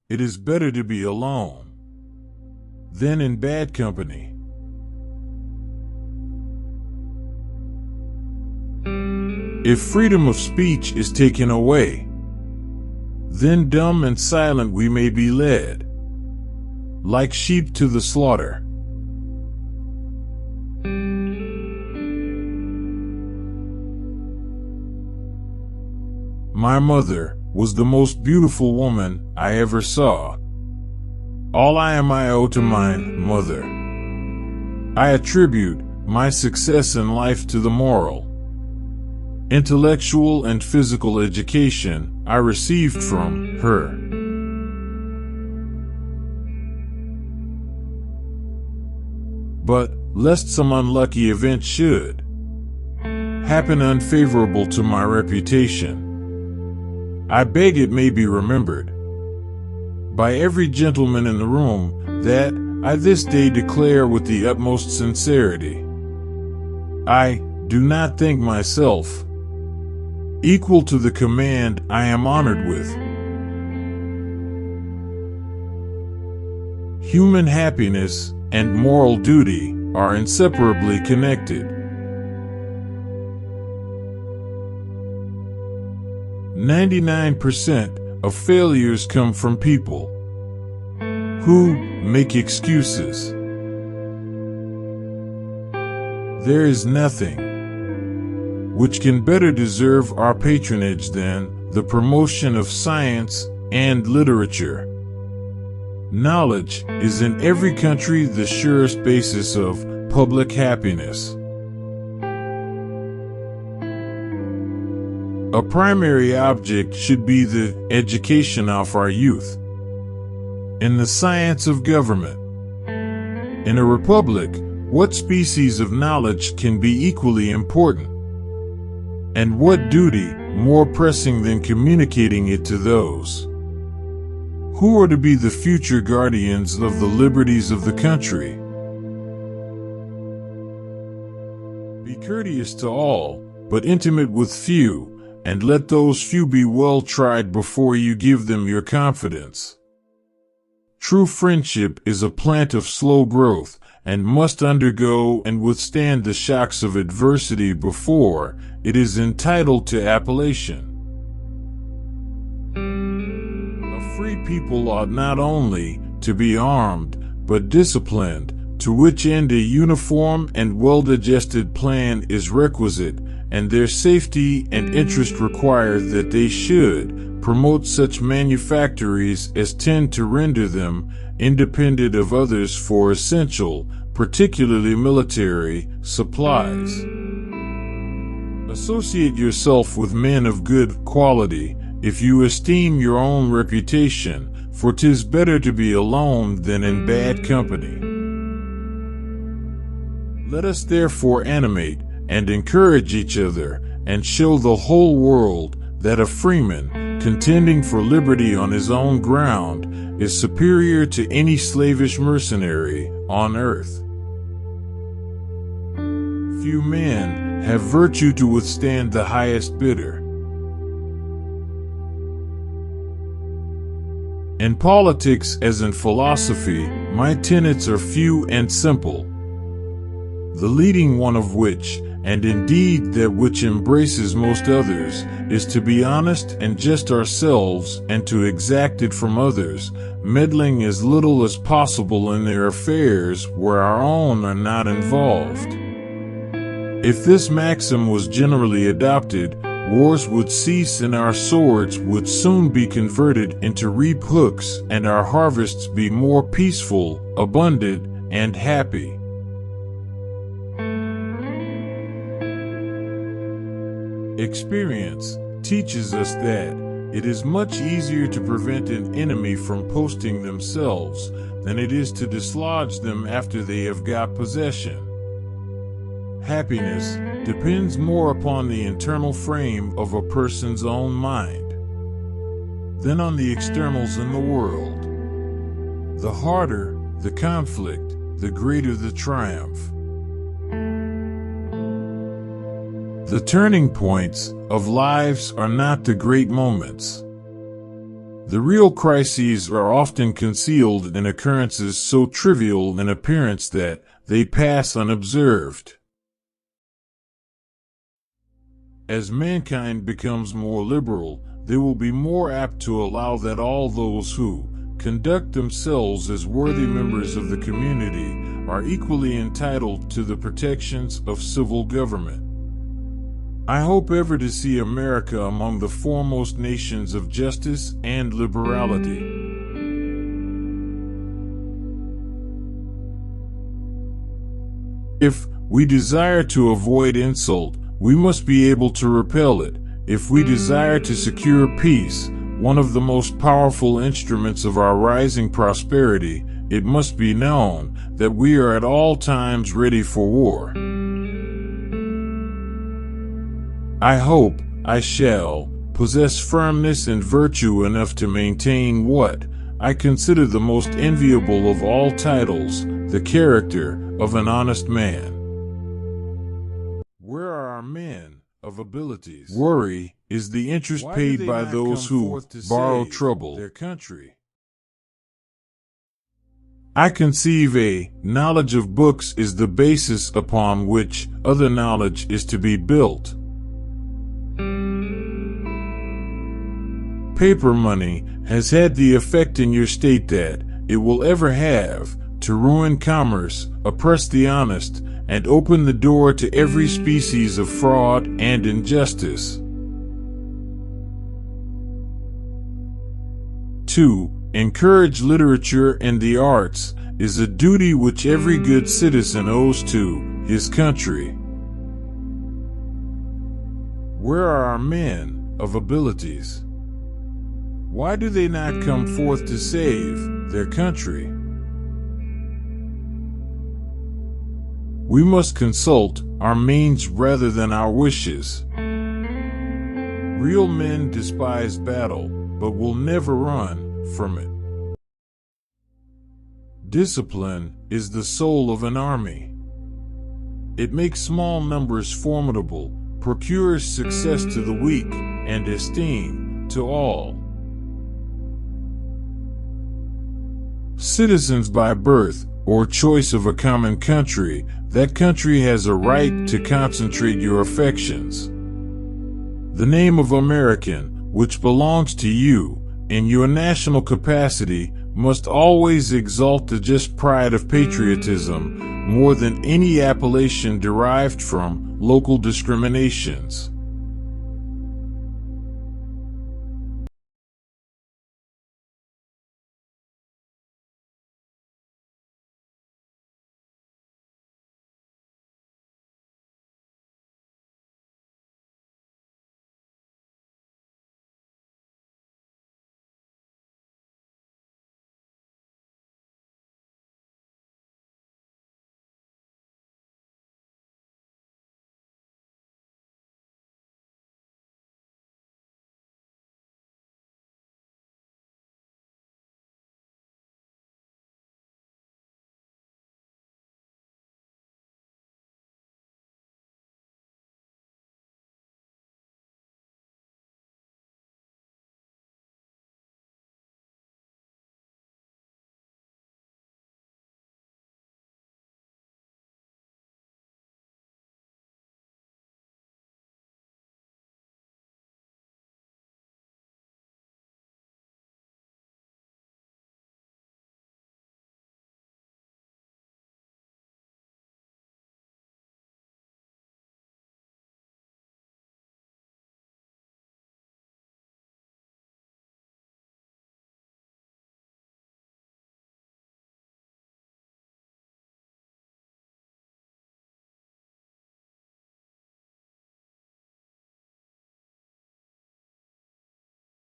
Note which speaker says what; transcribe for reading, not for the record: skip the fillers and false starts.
Speaker 1: It is better to be alone than in bad company. If freedom of speech is taken away, then dumb and silent we may be led, like sheep to the slaughter. My mother was the most beautiful woman I ever saw. All I am I owe to my mother. I attribute my success in life to the moral, intellectual, and physical education I received from her. But, lest some unlucky event should happen unfavorable to my reputation, I beg it may be remembered by every gentleman in the room that I this day declare with the utmost sincerity, I do not think myself equal to the command I am honored with. Human happiness and moral duty are inseparably connected. 99% of failures come from people who make excuses. There is nothing which can better deserve our patronage than the promotion of science and literature. Knowledge is in every country the surest basis of public happiness. A primary object should be the education of our youth in the science of government. In a republic, what species of knowledge can be equally important? And what duty more pressing than communicating it to those who are to be the future guardians of the liberties of the country? Be courteous to all, but intimate with few, and let those few be well tried before you give them your confidence. True friendship is a plant of slow growth, and must undergo and withstand the shocks of adversity before it is entitled to appellation. A free people ought not only to be armed, but disciplined, to which end a uniform and well-digested plan is requisite, and their safety and interest require that they should promote such manufactories as tend to render them independent of others for essential, particularly military, supplies. Associate yourself with men of good quality, if you esteem your own reputation, for 'tis better to be alone than in bad company. Let us therefore animate and encourage each other, and show the whole world that a freeman, contending for liberty on his own ground, is superior to any slavish mercenary on earth. Few men have virtue to withstand the highest bidder. In politics as in philosophy, my tenets are few and simple, the leading one of which, and indeed that which embraces most others, is to be honest and just ourselves, and to exact it from others, meddling as little as possible in their affairs where our own are not involved. If this maxim was generally adopted, wars would cease and our swords would soon be converted into reap hooks, and our harvests be more peaceful, abundant, and happy. Experience teaches us that it is much easier to prevent an enemy from posting themselves than it is to dislodge them after they have got possession. Happiness depends more upon the internal frame of a person's own mind than on the externals in the world. The harder the conflict, the greater the triumph. The turning points of lives are not the great moments, The real crises are often concealed in occurrences so trivial in appearance that they pass unobserved. As mankind becomes more liberal, they will be more apt to allow that all those who conduct themselves as worthy members of the community are equally entitled to the protections of civil government. I hope ever to see America among the foremost nations of justice and liberality. If we desire to avoid insult, we must be able to repel it. If we desire to secure peace, one of the most powerful instruments of our rising prosperity, it must be known that we are at all times ready for war. I hope I shall possess firmness and virtue enough to maintain what I consider the most enviable of all titles, the character of an honest man. Where are our men of abilities? Worry is the interest paid by those who borrow trouble their country. I conceive a knowledge of books is the basis upon which other knowledge is to be built. Paper money has had the effect in your state that it will ever have to ruin commerce, oppress the honest, and open the door to every species of fraud and injustice. 2. Encourage literature and the arts is a duty which every good citizen owes to his country. Where are our men of abilities? Why do they not come forth to save their country? We must consult our means rather than our wishes. Real men despise battle, but will never run from it. Discipline is the soul of an army. It makes small numbers formidable, procures success to the weak, and esteem to all. Citizens by birth or choice of a common country, that country has a right to concentrate your affections. The name of American, which belongs to you, in your national capacity, must always exalt the just pride of patriotism more than any appellation derived from local discriminations.